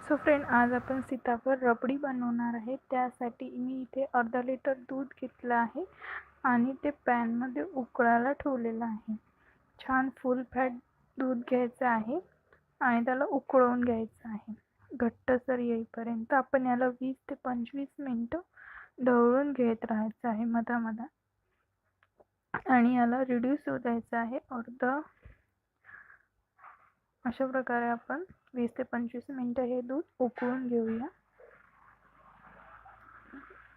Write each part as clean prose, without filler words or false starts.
So friend, आज आपण सीताफळ रबडी बनवणार आहे। त्यासाठी मी इथे अर्धा लिटर दूध घेतलं आहे आणि ते पॅनमध्ये उकळायला ठेवलेलं आहे। छान फुल फॅट दूध घ्यायचं आहे आणि त्याला उकळवून घ्यायचं आहे घट्टसर येईपर्यंत। आपण याला 20 ते 25 मिनिटं ढवळून घेत राहायचं आहे मधामधा आणि याला रिड्यूस होऊ द्यायचं आहे अर्धा। अशा प्रकारे आपण 20 ते 25 मिनिटं हे दूध उकळून घेऊया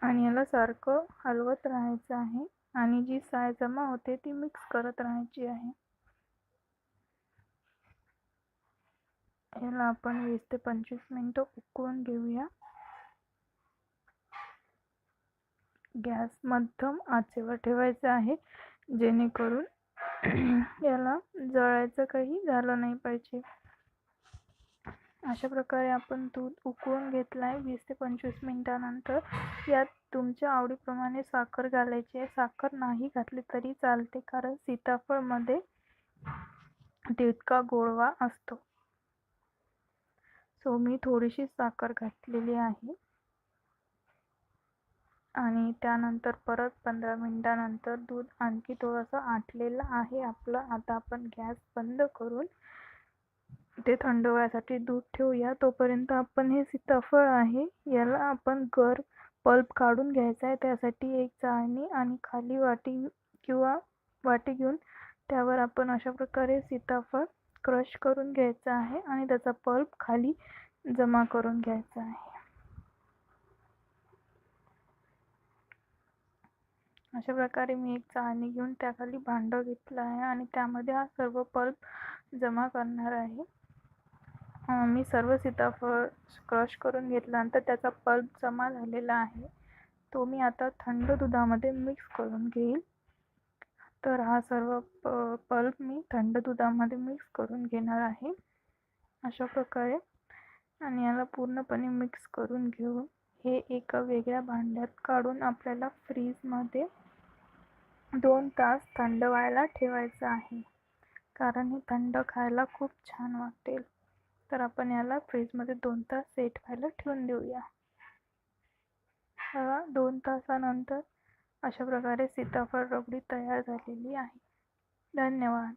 आणि याला सारखं हलवत राहायचं आहे आणि जी साय जमा होते ती मिक्स करत राहायची आहे। याला आपण 20 ते 25 मिनिटं उकळून घेऊया। गॅस मध्यम आचेवर ठेवायचा आहे जेणेकरून याला जळायचं काही झालं नाही पाहिजे। अशा प्रकारे आपण दूध उकळून घेतलं आहे। 20 ते 25 मिनिटानंतर यात तुमच्या आवडीप्रमाणे साखर घालायची आहे। साखर नाही घातली तरी चालते, कारण सीताफळमध्ये तितका गोडवा असतो। सो मी थोडीशी साखर घातलेली आहे आणि त्यानंतर परत 15 मिनिटानंतर दूध आणखी थोडंसं आटलेलं आहे आपलं। आता आपण गॅस बंद करून ते थंड व्हायसाठी दूध ठेवूया। तोपर्यंत आपण हे सीताफळ आहे याला आपण पल्प काढून घ्यायचा आहे। त्यासाठी एक चाळणी आणि खाली वाटी किंवा वाटी घेऊन त्यावर आपण अशा प्रकारे सीताफळ क्रश करून घ्यायचं आहे आणि त्याचा पल्प खाली जमा करून घ्यायचा आहे। अशा प्रकारे मी एक चाळणी घेऊन त्याखाली भांडं घेतलं आहे आणि त्यामध्ये हा सर्व पल्प जमा करणार आहे। मी सर्व सीताफळ क्रश करून घेतल्यानंतर त्याचा पल्प जमा झालेला आहे, तो मी आता थंड दुधामध्ये मिक्स करून घेईल। तर हा सर्व पल्प मी थंड दुधामध्ये मिक्स करून घेणार आहे अशा प्रकारे, आणि याला पूर्णपणे मिक्स करून घेऊन हे एका वेगळ्या भांड्यात काढून आपल्याला फ्रीजमध्ये 2 तास थंड व्हायला ठेवायचं आहे, कारण हे थंड खायला खूप छान वाटेल। तर आपण याला फ्रीजमध्ये 2 तास सेट व्हायला ठेवून देऊया। 2 तासानंतर अशा प्रकारे सीताफळ रबडी तयार झालेली आहे। धन्यवाद।